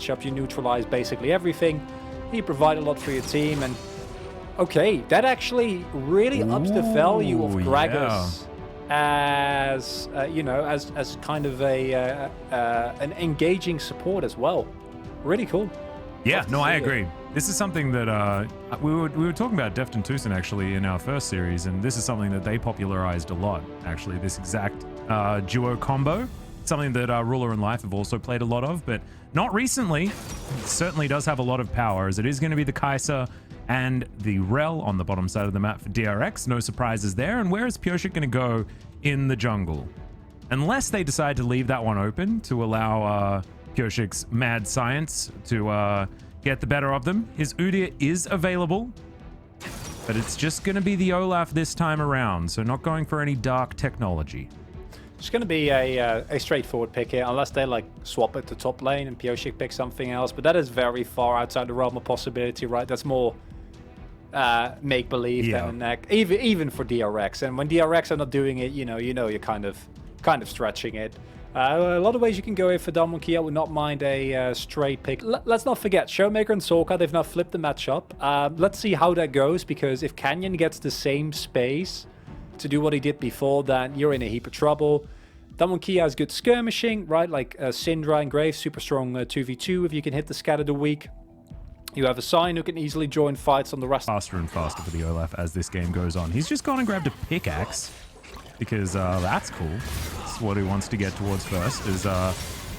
matchup, you neutralize basically everything. You provide a lot for your team, and okay, that actually really ups the value of Gragas as you know, as kind of an engaging support as well. Really cool. Yeah, no, I agree. This is something that we were talking about Deft and Tucson actually in our first series, and this is something that they popularized a lot. Actually, this exact duo combo, something that Ruler and Life have also played a lot of, but not recently. It certainly does have a lot of power, as it is going to be the Kai'Sa and the Rel on the bottom side of the map for DRX. No surprises there. And where is Pyosik going to go in the jungle? Unless they decide to leave that one open to allow Pyosik's mad science to get the better of them. His Udyr is available, but it's just going to be the Olaf this time around, so not going for any dark technology. It's going to be a straightforward pick here, unless they like swap it to top lane and Pyosik picks something else, but that is very far outside the realm of possibility, right? That's more make-believe than even for DRX. And when DRX are not doing it, you know you're kind of stretching it. A lot of ways you can go here for Damwon. I would not mind a straight pick. Let's not forget, Showmaker and Sorka, they've now flipped the matchup. Let's see how that goes, because if Canyon gets the same space to do what he did before, then you're in a heap of trouble. Damwon has good skirmishing, right? Like Syndra and Graves, super strong 2v2 if you can hit the scatter the weak. You have a Sign who can easily join fights on the rest. Faster and faster for the Olaf as this game goes on. He's just gone and grabbed a pickaxe, because that's cool. That's what he wants to get towards first. Is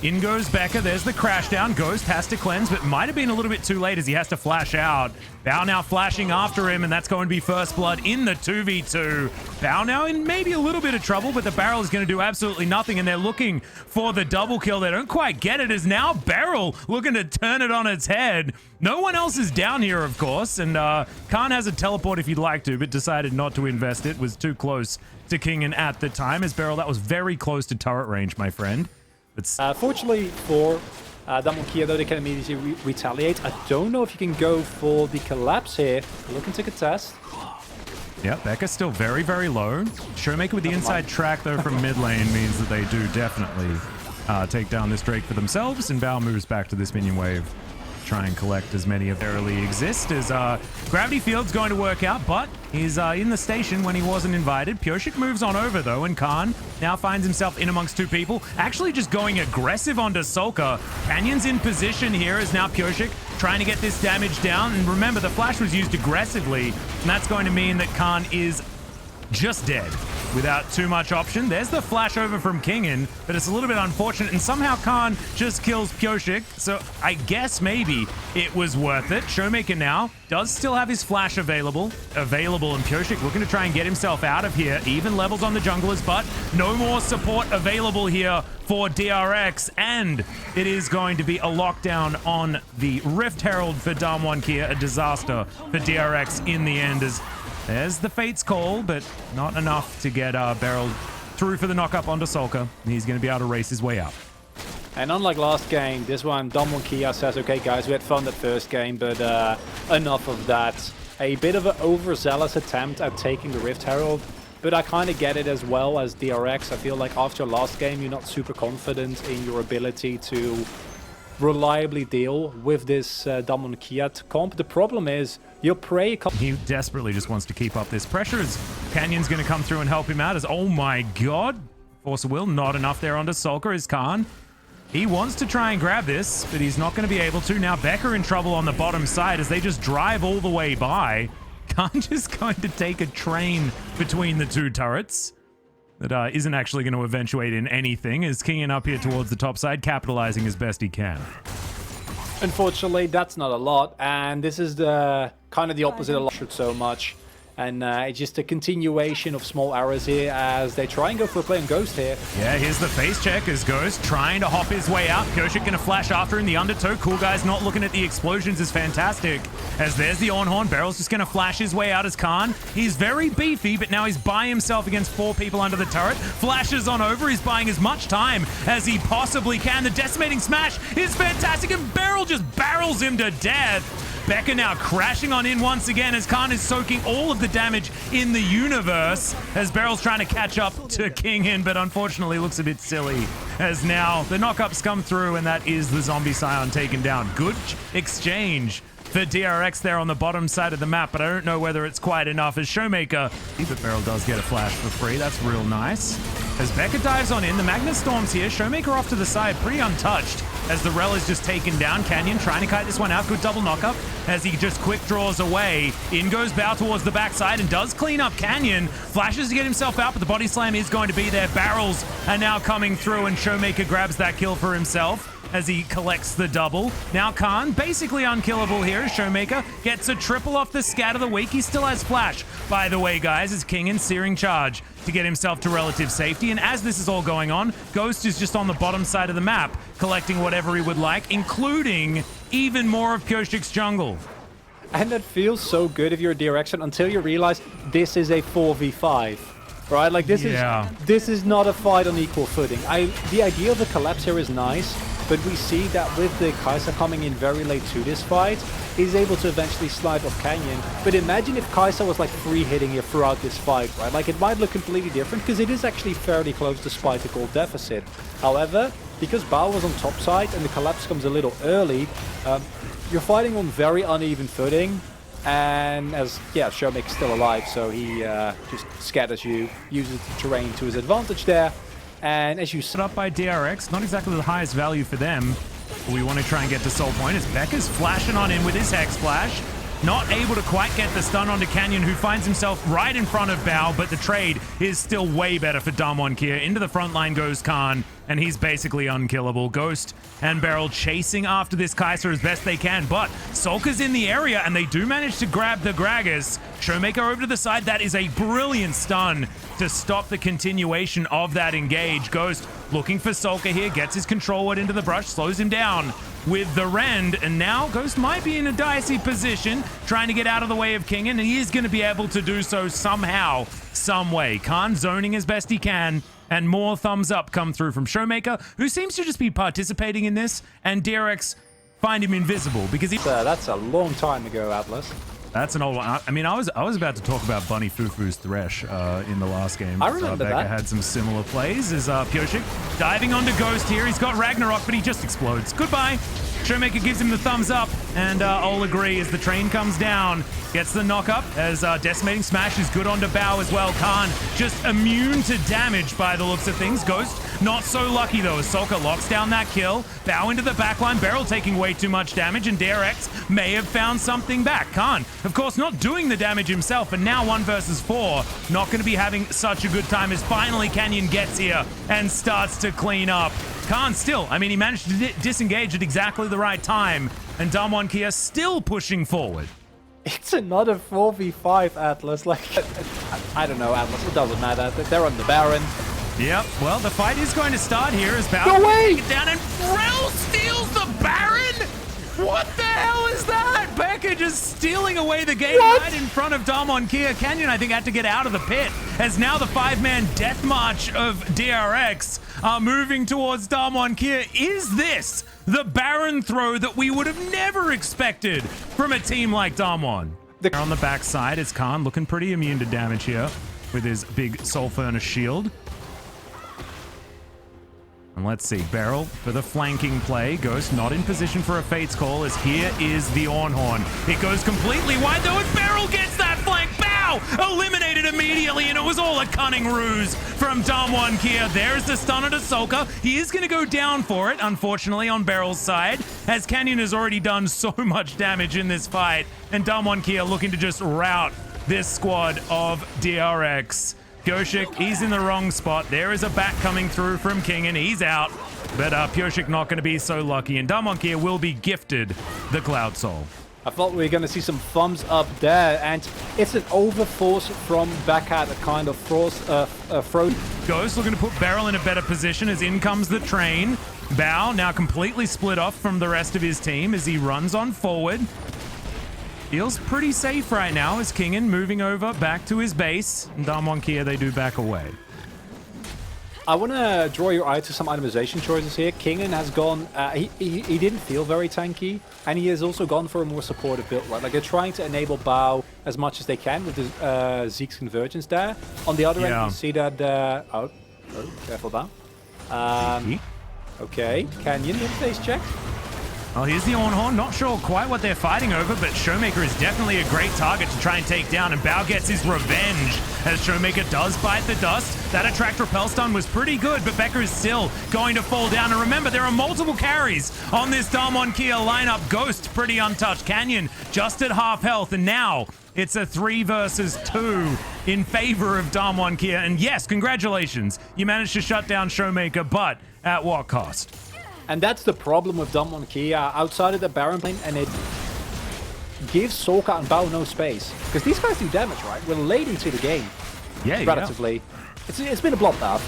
in goes Becca. There's the crash down. Ghost has to cleanse, but might have been a little bit too late as he has to flash out. Bao now flashing after him, and that's going to be first blood in the 2v2. Bao now in maybe a little bit of trouble, but the barrel is going to do absolutely nothing, and they're looking for the double kill. They don't quite get it, as now Beryl looking to turn it on its head. No one else is down here, of course, and Khan has a teleport if you'd like to, but decided not to invest it. Was too close to Kingen at the time, as Beryl, that was very close to turret range, my friend. Fortunately for Damwon, though, they can immediately retaliate. I don't know if you can go for the collapse here. Looking to contest. Yeah, Becca's still very, very low. Showmaker with the inside track, though, from mid lane means that they do definitely take down this Drake for themselves, and Bao moves back to this minion wave. Try and collect as many of barely exist, as Gravity Field's going to work out, but he's in the station when he wasn't invited. Pyosik moves on over, though, and Khan now finds himself in amongst two people, actually just going aggressive onto Solka. Canyon's in position here, as now Pyosik trying to get this damage down, and remember, the flash was used aggressively, and that's going to mean that Khan is just dead without too much option. There's the flash over from Kingen, but it's a little bit unfortunate, and somehow Khan just kills Pyosik, so I guess maybe it was worth it. Showmaker now does still have his flash available, and Pyosik looking to try and get himself out of here. Even levels on the junglers, but no more support available here for DRX, and it is going to be a lockdown on the Rift Herald for Damwon Kia, a disaster for DRX in the end, as there's the Fate's Call, but not enough to get Beryl through for the knock-up onto Solka. He's going to be able to race his way out. And unlike last game, this one, Damwon says, okay, guys, we had fun that first game, but enough of that. A bit of an overzealous attempt at taking the Rift Herald, but I kind of get it as well as DRX. I feel like after last game, you're not super confident in your ability to reliably deal with this Damwon comp. The problem is, your prey... He desperately just wants to keep up this pressure, as Canyon's going to come through and help him out, as, oh my god, Force of Will, not enough there onto Solka, as Khan. He wants to try and grab this, but he's not going to be able to. Now Becca in trouble on the bottom side, as they just drive all the way by. Khan just going to take a train between the two turrets. That isn't actually going to eventuate in anything, as Kingen up here towards the top side, capitalizing as best he can. Unfortunately, that's not a lot, and this is the kind of the opposite of so much. And it's just a continuation of small errors here as they try and go for a play on Ghost here. Yeah, here's the face check as Ghost trying to hop his way out. Pyosik going to flash after him. The undertow. Cool Guy's not looking at the explosions is fantastic. As there's the Ornhorn. Beryl's just going to flash his way out as Khan. He's very beefy, but now he's by himself against 4 people under the turret. Flashes on over. He's buying as much time as he possibly can. The decimating smash is fantastic, and Beryl just barrels him to death. Becca now crashing on in once again as Khan is soaking all of the damage in the universe as Beryl's trying to catch up to Kingin, but unfortunately looks a bit silly as now the knockups come through and that is the Zombie Scion taken down. Good exchange for DRX there on the bottom side of the map, but I don't know whether it's quite enough as Showmaker, but Beryl does get a flash for free. That's real nice. As Becca dives on in, the Magna Storm's here. Showmaker off to the side, pretty untouched as the Rel is just taken down. Canyon trying to kite this one out. Good double knockup as he just quick draws away. In goes Bao towards the backside and does clean up Canyon. Flashes to get himself out, but the body slam is going to be there. Barrels are now coming through and Showmaker grabs that kill for himself as he collects the double. Now Khan, basically unkillable here as Showmaker gets a triple off the scat of the week. He still has flash, by the way, guys, as King in searing charge to get himself to relative safety. And as this is all going on, Ghost is just on the bottom side of the map, collecting whatever he would like, including even more of Pyoshik's jungle. And it feels so good if you're a DRX until you realize this is a 4v5. Right, like this is not a fight on equal footing. The idea of the collapse here is nice, but we see that with the Kai'Sa coming in very late to this fight, he's able to eventually slide off Canyon. But imagine if Kai'Sa was like free hitting here throughout this fight, right? Like it might look completely different because it is actually fairly close despite the gold deficit. However, because Bao was on top side and the collapse comes a little early, you're fighting on very uneven footing. And as, Showmaker's still alive, so he just scatters you, uses the terrain to his advantage there. And as you set up by DRX, not exactly the highest value for them. We want to try and get to Soul Point as Becca's flashing on in with his Hex Flash. Not able to quite get the stun onto Canyon, who finds himself right in front of Bao, but the trade is still way better for Damwon Kia. Into the front line goes Khan, and he's basically unkillable. Ghost and Beryl chasing after this Kai'Sa as best they can, but Solka's in the area, and they do manage to grab the Gragas. Showmaker over to the side. That is a brilliant stun to stop the continuation of that engage. Ghost looking for Solka here, gets his control word into the brush, slows him down with the Rend, and now Ghost might be in a dicey position, trying to get out of the way of Kingin, and he is going to be able to do so somehow, some way. Khan zoning as best he can, and more thumbs up come through from Showmaker, who seems to just be participating in this, and DRX find him invisible because he... that's a long time ago, Atlas. That's an old one. I mean, I was about to talk about Bunny Fufu's Thresh in the last game. I remember Becca that. had some similar plays as Pyoshik diving onto Ghost here. He's got Ragnarok, but he just explodes. Goodbye. Showmaker gives him the thumbs up, and all agree as the train comes down. Gets the knock up as Decimating Smash is good onto Bao as well. Khan just immune to damage by the looks of things. Ghost not so lucky though as Solka locks down that kill. Bao into the backline. Beryl taking way too much damage, and DRX may have found something back. Khan, of course, not doing the damage himself, and now 1 versus 4. Not going to be having such a good time as finally Canyon gets here and starts to clean up. Khan still, I mean, he managed to disengage at exactly the right time, and Damwon Kia still pushing forward. It's another 4v5, Atlas. Like, I don't know, Atlas. It doesn't matter. They're on the Baron. Yep. Well, the fight is going to start here as Bao away! Take it down, and Rel steals the Baron. What the hell is that? Becca just stealing away the game right in front of Damwon Kia. Canyon, I think, had to get out of the pit as now the 5-man death march of DRX are moving towards Damwon Kia. Is this the Baron throw that we would have never expected from a team like Damwon? On the backside, it's Khan looking pretty immune to damage here with his big Soul Furnace shield. And let's see, Beryl for the flanking play. Ghost not in position for a Fate's Call as here is the Ornhorn. It goes completely wide though, and Beryl gets that flank. Bao eliminated immediately, and it was all a cunning ruse from Damwon Kia. There's the stunner to Solka. He is going to go down for it, unfortunately, on Beryl's side, as Canyon has already done so much damage in this fight, and Damwon Kia looking to just rout this squad of DRX. Pyoshik, he's in the wrong spot. There is a bat coming through from King, and he's out. But Pyoshik not going to be so lucky, and Damwon Kia will be gifted the Cloud Soul. I thought we were going to see some thumbs up there, and it's an overforce from Backhand, a kind of throw. Ghost looking to put Beryl in a better position as in comes the train. Bao now completely split off from the rest of his team as he runs on forward. Feels pretty safe right now as Kingin moving over back to his base. And Damwon Kia, they do back away. I want to draw your eye to some itemization choices here. Kingen has gone, he didn't feel very tanky, and he has also gone for a more supportive build, right? Like, they're trying to enable Bao as much as they can with the Zeke's convergence there. On the other end, you see that, oh, careful Bao. Okay, Canyon interface check. Well, here's the Ornhorn. Not sure quite what they're fighting over, but Showmaker is definitely a great target to try and take down, and Bao gets his revenge as Showmaker does bite the dust. That attract repel stun was pretty good, but Becker is still going to fall down. And remember, there are multiple carries on this Damwon Kia lineup. Ghost pretty untouched. Canyon just at half health, and now it's a 3 versus 2 in favor of Damwon Kia. And yes, congratulations. You managed to shut down Showmaker, but at what cost? And that's the problem with Damwon Kia outside of the Baron lane, and it gives Soka and Bao no space. Because these guys do damage, right? We're late into the game. Yeah, relatively. It's been a bloodbath.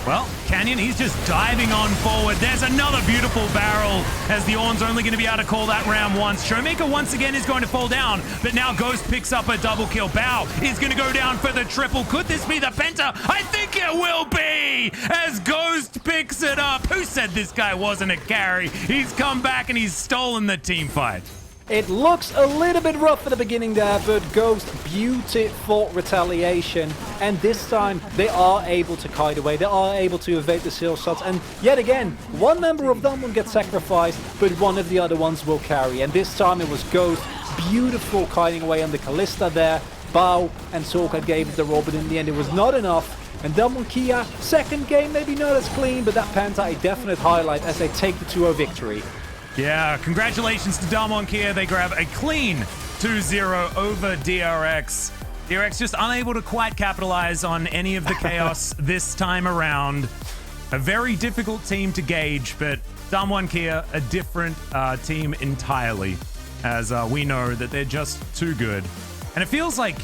Well, Canyon, he's just diving on forward. There's another beautiful barrel as the Ornn's only going to be able to call that round once. Showmaker once again is going to fall down, but now Ghost picks up a double kill. Bao is going to go down for the triple. Could this be the penta? I think it will be as Ghost picks it up. Who said this guy wasn't a carry? He's come back and he's stolen the team fight. It looks a little bit rough at the beginning there, but Ghost, beautiful retaliation. And this time, they are able to kite away. They are able to evade the seal shots. And yet again, one member of them will get sacrificed, but one of the other ones will carry. And this time it was Ghost, beautiful kiting away on the Kalista there. Bao and Soka gave it the roll, but in the end it was not enough. And Damwon Kia, second game, maybe not as clean, but that Penta a definite highlight as they take the 2-0 victory. Yeah, congratulations to Damwon Kia. They grab a clean 2-0 over DRX. DRX just unable to quite capitalize on any of the chaos this time around. A very difficult team to gauge, but Damwon Kia, a different team entirely, as we know that they're just too good. And it feels like